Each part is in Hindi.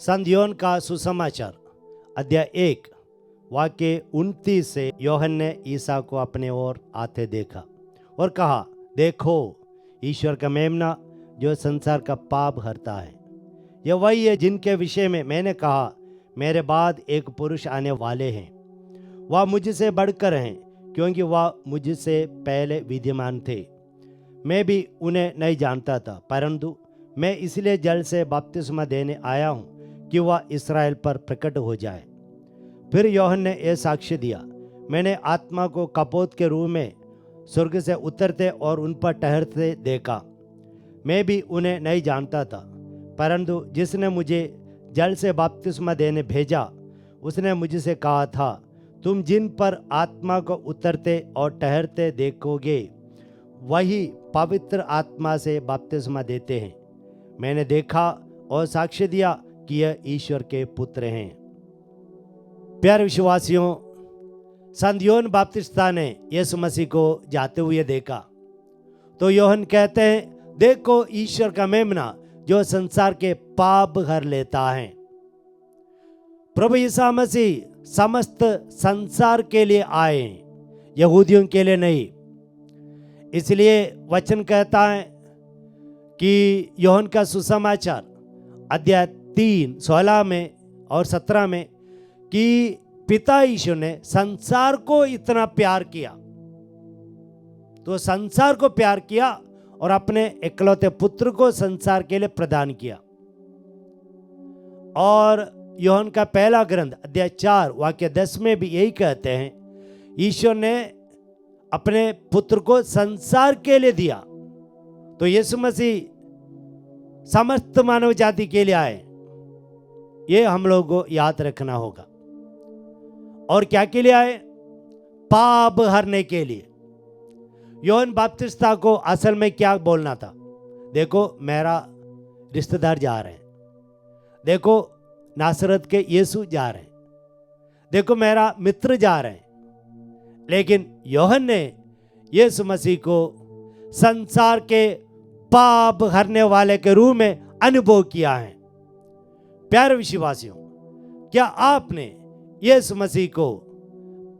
संत योहन का सुसमाचार अध्याय 1 वाक्य 29 से योहन ने ईसा को अपने ओर आते देखा और कहा, देखो ईश्वर का मेमना जो संसार का पाप हरता है। यह वही है जिनके विषय में मैंने कहा, मेरे बाद एक पुरुष आने वाले हैं, वह मुझसे बढ़कर हैं, क्योंकि वह मुझसे पहले विद्यमान थे। मैं भी उन्हें नहीं जानता था, परंतु मैं इसलिए जल से बपतिस्मा देने आया हूँ कि वह इस्राएल पर प्रकट हो जाए। फिर योहन ने यह साक्ष्य दिया, मैंने आत्मा को कपोत के रूप में स्वर्ग से उतरते और उन पर ठहरते देखा। मैं भी उन्हें नहीं जानता था, परंतु जिसने मुझे जल से बपतिस्मा देने भेजा उसने मुझसे कहा था, तुम जिन पर आत्मा को उतरते और ठहरते देखोगे वही पवित्र आत्मा से बपतिस्मा देते हैं। मैंने देखा और साक्ष्य दिया कि यह ईश्वर के पुत्र हैं। प्यारे विश्वासियों, संत योहन बपतिस्ता ने यीशु मसीह को जाते हुए देखा तो योहन कहते हैं, देखो ईश्वर का मेमना जो संसार के पाप हर लेता है। प्रभु यीशु मसीह समस्त संसार के लिए आए, यहूदियों के लिए नहीं। इसलिए वचन कहता है कि योहन का सुसमाचार अध्याय 3 16 में और 17 में कि पिता यीशु ने संसार को इतना प्यार किया, तो संसार को प्यार किया और अपने इकलौते पुत्र को संसार के लिए प्रदान किया। और योहन का पहला ग्रंथ अध्याय 4 वाक्य 10 में भी यही कहते हैं, ईश्वर ने अपने पुत्र को संसार के लिए दिया। तो यीशु मसीह समस्त मानव जाति के लिए आए, ये हम लोगों को याद रखना होगा। और क्या के लिए आए? पाप हरने के लिए। योहन बपतिस्ता को असल में क्या बोलना था? देखो मेरा रिश्तेदार जा रहे हैं, देखो नासरत के यीशु जा रहे हैं, देखो मेरा मित्र जा रहे हैं। लेकिन योहन ने यीशु मसीह को संसार के पाप हरने वाले के रूप में अनुभव किया है। प्यारे विश्वासियों, क्या आपने यीशु मसीह को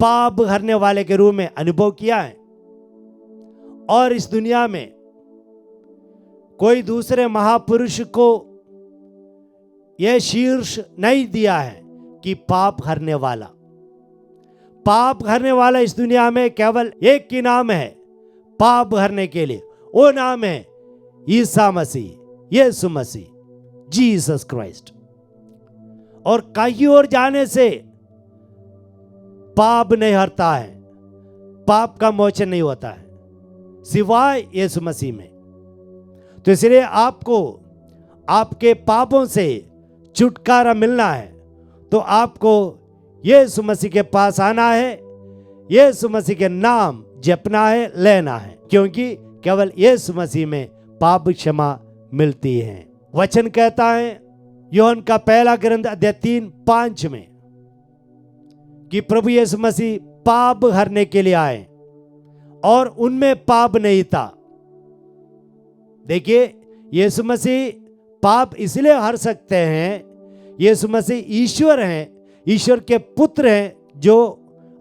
पाप हरने वाले के रूप में अनुभव किया है? और इस दुनिया में कोई दूसरे महापुरुष को यह शीर्ष नहीं दिया है कि पाप हरने वाला। पाप हरने वाला इस दुनिया में केवल एक ही नाम है पाप हरने के लिए, वो नाम है ईसा मसीह, यीशु मसीह, जीसस क्राइस्ट। और कहीं और जाने से पाप नहीं हरता है, पाप का मोचन नहीं होता है सिवाय यीशु मसीह में। तो इसलिए आपको आपके पापों से छुटकारा मिलना है तो आपको यीशु मसीह के पास आना है, यीशु मसीह के नाम जपना है, लेना है, क्योंकि केवल यीशु मसीह में पाप क्षमा मिलती है। वचन कहता है योहन का पहला ग्रंथ अध्याय 3:5 में कि प्रभु यीशु मसीह पाप हरने के लिए आए और उनमें पाप नहीं था। देखिए, यीशु मसीह पाप इसलिए हर सकते हैं, यीशु मसीह ईश्वर हैं, ईश्वर के पुत्र हैं, जो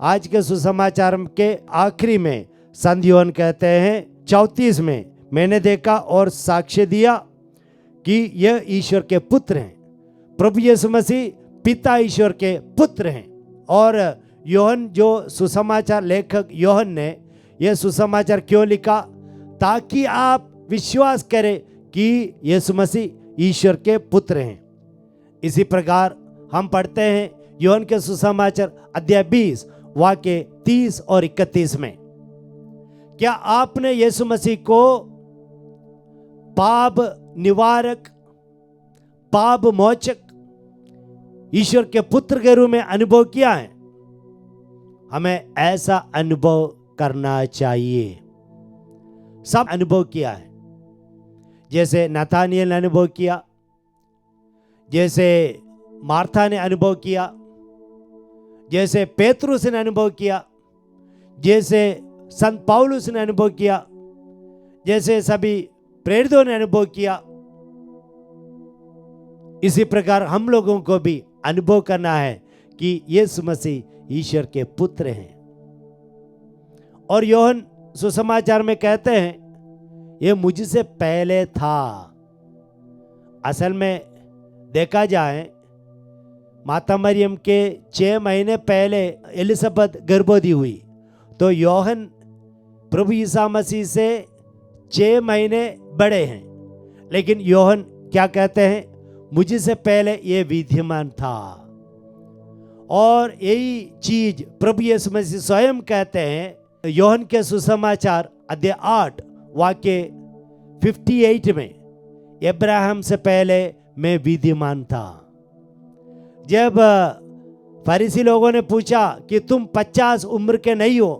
आज के सुसमाचार के आखिरी में संत योहन कहते हैं 34 में, मैंने देखा और साक्ष्य दिया कि यह ईश्वर के पुत्र हैं। प्रभु यीशु मसीह पिता ईश्वर के पुत्र हैं। और योहन जो सुसमाचार लेखक योहन ने यह सुसमाचार क्यों लिखा? ताकि आप विश्वास करें कि यीशु मसीह ईश्वर के पुत्र हैं। इसी प्रकार हम पढ़ते हैं योहन के सुसमाचार अध्याय 20 वाक्य 30 और 31 में, क्या आपने यीशु मसीह को पाप निवारक, पाप मोचक, ईश्वर के पुत्र के रूप में अनुभव किया है? हमें ऐसा अनुभव करना चाहिए। सब अनुभव किया है, जैसे नतानिएल ने अनुभव किया, जैसे मार्था ने अनुभव किया, जैसे पेतरुस ने अनुभव किया, जैसे संत पौलुस ने अनुभव किया, जैसे सभी प्रेरितों ने अनुभव किया। इसी प्रकार हम लोगों को भी अनुभव करना है कि यीशु मसीह ईश्वर के पुत्र हैं। और यूहन्ना सुसमाचार में कहते हैं ये मुझसे पहले था। असल में देखा जाए माता मरियम के 6 महीने पहले एलिजाबेथ गर्भवती हुई, तो यूहन्ना प्रभु ईसा मसीह से 6 महीने बड़े हैं। लेकिन यूहन्ना क्या कहते हैं, मुझसे पहले ये विद्यमान था। और यही चीज प्रभु यीशु मसीह स्वयं कहते हैं यूहन्ना के सुसमाचार अध्याय 8 वाक्य 58 में, अब्राहम से पहले मैं विद्यमान था। जब फरीसी लोगों ने पूछा कि तुम 50 उम्र के नहीं हो,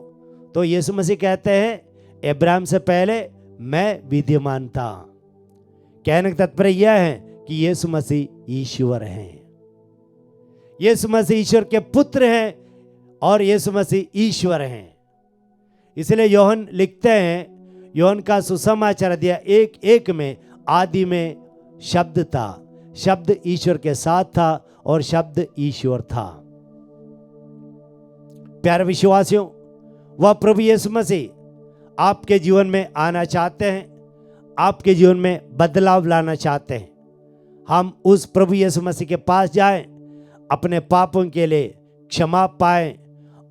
तो यीशु मसीह कहते हैं अब्राहम से पहले मैं विद्यमान था। कहने का तात्पर्य यह है कि यीशु मसीह ईश्वर हैं, यीशु मसीह ईश्वर के पुत्र हैं और यीशु मसीह ईश्वर हैं। इसलिए यूहन्ना लिखते हैं, यूहन्ना का सुसमाचार अध्याय 1:1 में, आदि में शब्द था, शब्द ईश्वर के साथ था और शब्द ईश्वर था। प्यारे विश्वासियों, वह प्रभु यीशु मसीह आपके जीवन में आना चाहते हैं, आपके जीवन में बदलाव लाना चाहते हैं। हम उस प्रभु यीशु मसीह के पास जाएं, अपने पापों के लिए क्षमा पाएं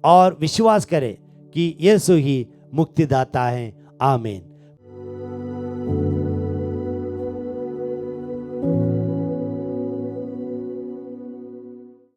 और विश्वास करें कि यीशु ही मुक्तिदाता है। आमीन।